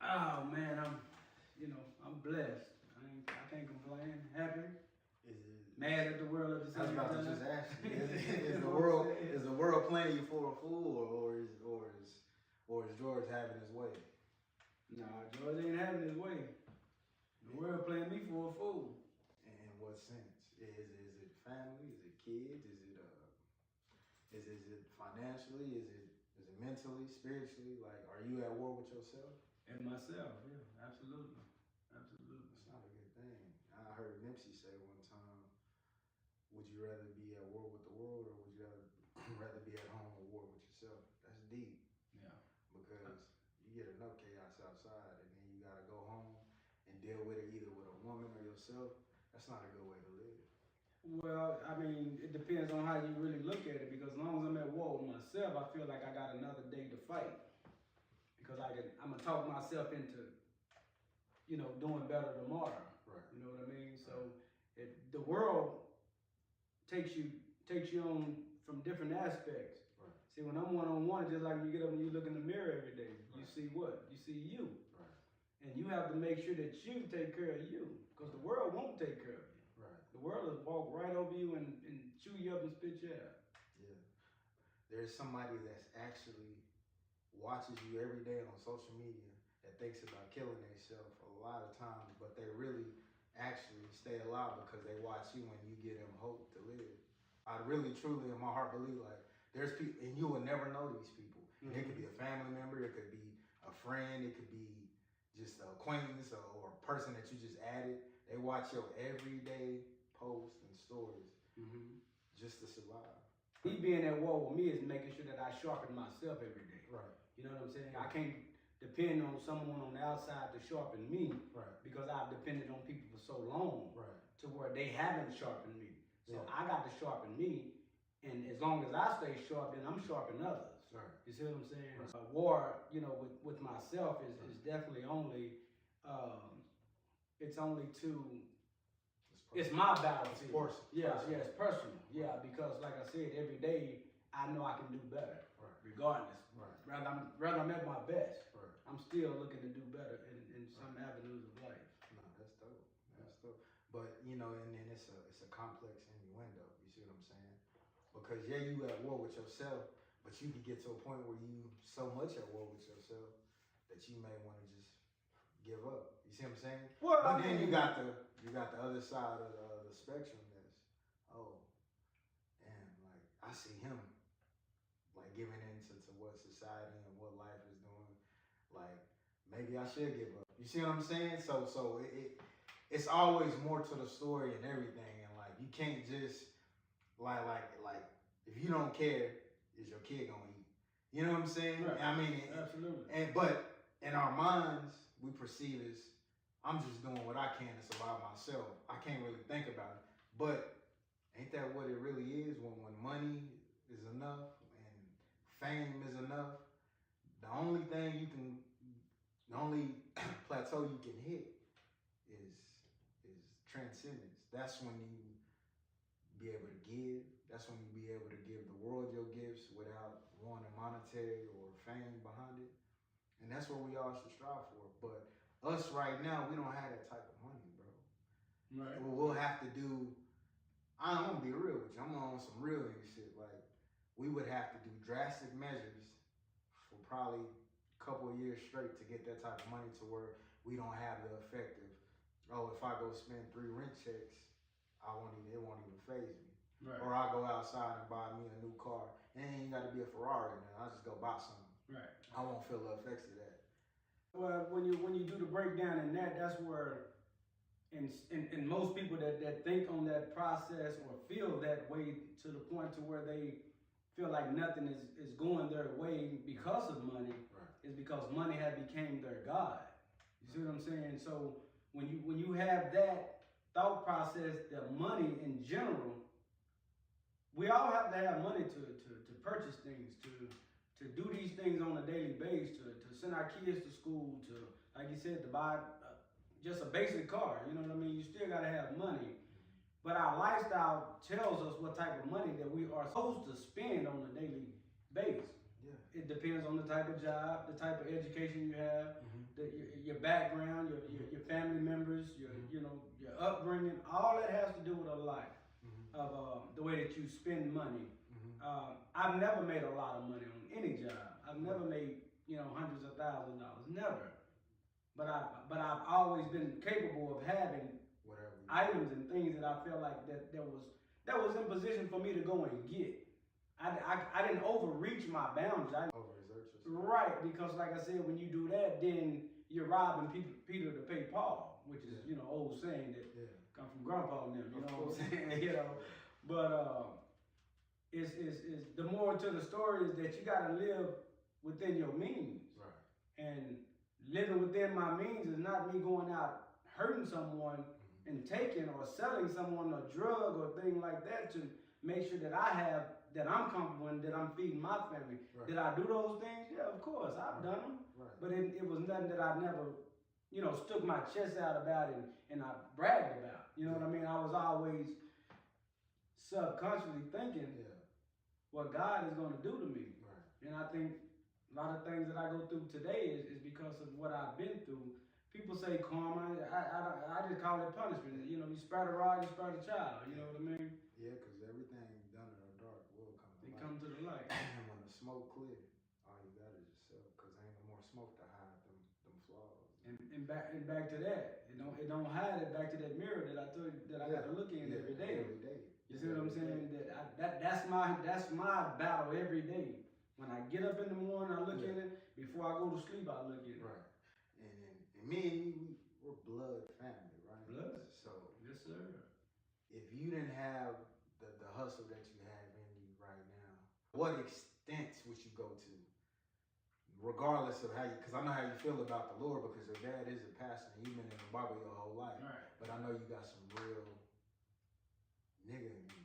Oh man, I'm blessed. I can't complain. Happy, mad at the world at the I was same about time. to just ask you: You is the know what I'm world saying? is the world playing you for a fool, or is George having his way? Nah, George ain't having his way. The world playing me for a fool. In what sense? Is it family? Is it kids? Is it financially? Is it mentally, spiritually? Like, are you at war with yourself? And myself, yeah, absolutely. Absolutely. It's not a good thing. I heard Nipsey say one time, would you rather be at war with the world, or would you rather be at home at war with yourself? That's deep. Yeah. Because you get enough chaos outside, and then you gotta go home and deal with it either with a woman or yourself. That's not a good way to live. Well, I mean, it depends on how you really look at it. Because as long as I'm at war with myself, I feel like I got another day to fight. Because I'm gonna talk myself into, doing better tomorrow. Right. You know what I mean? So the world takes you on from different aspects. Right. See, when I'm one-on-one, just like you get up and you look in the mirror every day, you Right. see what? You see you. Right. And you have to make sure that you take care of you. Because the world won't take care of you. Right. The world will walk right over you and chew you up and spit you out. Yeah. There's somebody that's actually watches you every day on social media that thinks about killing themselves a lot of times, but they really actually stay alive because they watch you and you give them hope to live. I really, truly, in my heart, believe like there's people, and you will never know these people. Mm-hmm. It could be a family member, it could be a friend, it could be just an acquaintance or a person that you just added. They watch your everyday posts and stories just to survive. Me being at war with me is making sure that I sharpen myself every day. Right. You know what I'm saying? I can't depend on someone on the outside to sharpen me. Right. Because I've depended on people for so long. Right. To where they haven't sharpened me. So yeah. I got to sharpen me. And as long as I stay sharp, then I'm sharpening others. Right. You see what I'm saying? Right. War, with myself is definitely only, it's only to, it's my battle. It's personal. Yeah, it's personal. Yeah, because like I said, every day I know I can do better. Right. Regardless. Right. Rather I'm at my best. Right. I'm still looking to do better in some avenues of life. No, that's dope. That's dope. But and then it's a complex innuendo. You see what I'm saying? Because yeah, you at war with yourself, but you can get to a point where you so much at war with yourself that you may want to just give up. You see what I'm saying? Well, but then you got the other side of the spectrum that's, oh, damn, like I see him like giving into what society and what life is doing. Like maybe I should give up. You see what I'm saying? So it's always more to the story and everything, and like you can't just like if you don't care, is your kid gonna eat? You know what I'm saying? Right. I mean, absolutely. But in our minds, we perceive as I'm just doing what I can to survive myself. I can't really think about it. But ain't that what it really is? When money is enough and fame is enough, the only plateau you can hit is transcendence. That's when you be able to give. That's when you be able to give the world your gifts without wanting monetary or fame behind it. And that's what we all should strive for. But us right now, we don't have that type of money, bro. Right. We'll have to do, I'm gonna be real with you. I'm on some real nigga shit. Like, we would have to do drastic measures for probably a couple of years straight to get that type of money to where we don't have the effect of, oh, if I go spend 3 rent checks, it won't even faze me. Right. Or I go outside and buy me a new car. It ain't got to be a Ferrari, man. I just go buy something. Right. I won't feel the effects of that. Well, when you do the breakdown in that's where, and most people that think on that process or feel that way to the point to where they feel like nothing is going their way because of money, right. is because money has became their God. You see what I'm saying? So when you have that thought process, that money in general, we all have to have money to purchase things, to do these things on a daily basis, to send our kids to school, to, like you said, to buy just a basic car. You know what I mean? You still got to have money. But our lifestyle tells us what type of money that we are supposed to spend on a daily basis. Yeah. It depends on the type of job, the type of education you have, your background, your family members, your upbringing, all that has to do with a life of the way that you spend money. I've never made a lot of money on any job. I've never made hundreds of thousands of dollars, never. But I've always been capable of having whatever items and things that I felt like that was in position for me to go and get. I didn't overreach my boundaries. Overexert yourself. Right, because like I said, when you do that, then you're robbing Peter to pay Paul, which is old saying that come from Grandpa and them. You know what I'm saying? But it's the moral to the story is that you got to live within your means. Right. And living within my means is not me going out hurting someone and taking or selling someone a drug or thing like that to make sure that I'm comfortable and that I'm feeding my family. Right. Did I do those things? Yeah, of course, I've done them. Right. But it was nothing that I never, stuck my chest out about and I bragged about. You know what I mean? I was always subconsciously thinking what God is going to do to me. Right. And I think a lot of things that I go through today is because of what I've been through. People say karma. I just call it punishment. You spare the rod, you spare the child. You know what I mean? Yeah, because everything done in the dark will come to light. Come to the light. And when the smoke clear, all you got is yourself, because ain't no more smoke to hide them flaws. And back to that. It don't hide it back to that mirror that I told you that I got to look in every day. Every day. You see what I'm saying? That's my battle every day. When I get up in the morning, I look in it. Before I go to sleep, I look in it. Right. And me and you, we're blood family, right? Blood. So Yes, sir. if you didn't have the hustle that you have in you right now, what extents would you go to? Regardless of because I know how you feel about the Lord, because your dad is a pastor and you've been in the Bible your whole life. Right. But I know you got some real nigga in you,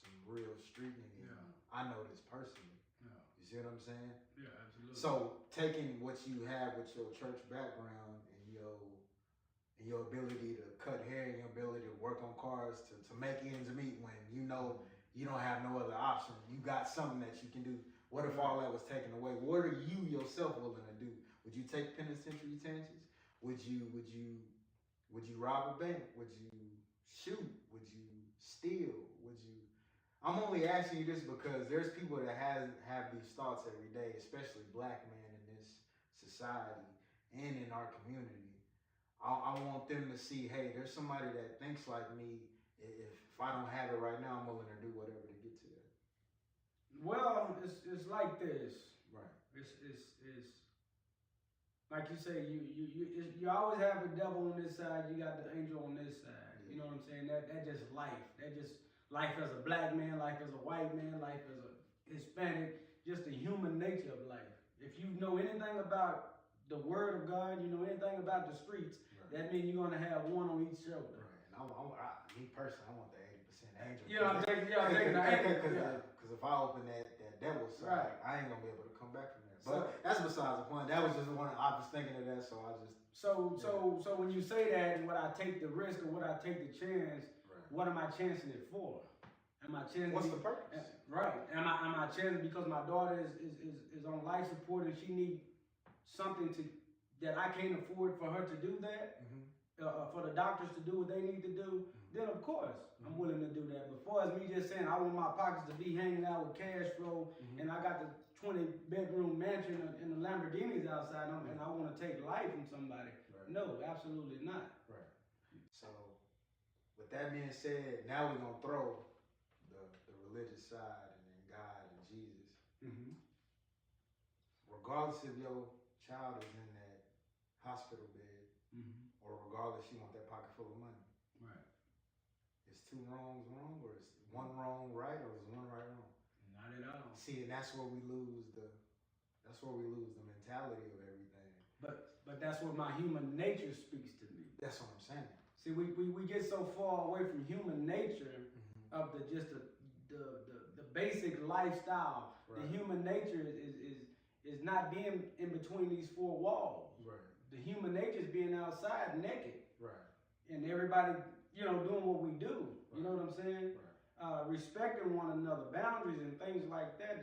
some real street nigga in you. I know this personally. Yeah. You see what I'm saying? Yeah, absolutely. So taking what you have with your church background and your ability to cut hair and your ability to work on cars to make ends meet when you don't have no other option. You got something that you can do. What if all that was taken away? What are you yourself willing to do? Would you take penitentiary chances? Would you rob a bank? Would you shoot? Would you steal? I'm only asking you this because there's people that have these thoughts every day, especially black men in this society and in our community. I want them to see, hey, there's somebody that thinks like me. If I don't have it right now, I'm willing to do whatever to get to that. Well, it's like this. Right. It's like you say, you always have the devil on this side, you got the angel on this side. You know what I'm saying? That just life. That just life as a black man, life as a white man, life as a Hispanic, just the human nature of life. If you know anything about the word of God, you know anything about the streets, that means you're gonna have one on each shoulder. Right. And me personally, I want the 80% angel. I'm taking the angel. Because if I open that devil side, I ain't gonna be able to come back from there. But that's besides the point. That was just one. I was thinking of that, so I just. So when you say that, would I take the risk or would I take the chance? What am I chancing it for? Am I chancing? What's the purpose? Right. Am I chancing because my daughter is on life support and she needs something that I can't afford for her to do that? For the doctors to do what they need to do? Then of course I'm willing to do that. But as me just saying I want my pockets to be hanging out with cash flow and I got the 20-bedroom mansion and the Lamborghinis outside and I want to take life from somebody. No, absolutely not. Right. So. With that being said, now we're gonna throw the religious side and then God and Jesus. Regardless if your child is in that hospital bed, or regardless you want that pocket full of money. Right. Is two wrongs wrong, or is one wrong right, or is one right wrong? Not at all. See, and that's where we lose the mentality of everything. But that's what my human nature speaks to me. That's what I'm saying. See, we get so far away from human nature of the basic lifestyle. The human nature is not being in between these four walls. Right. The human nature is being outside naked. Right. And everybody, doing what we do. You know what I'm saying? Right. Respecting one another, boundaries and things like that.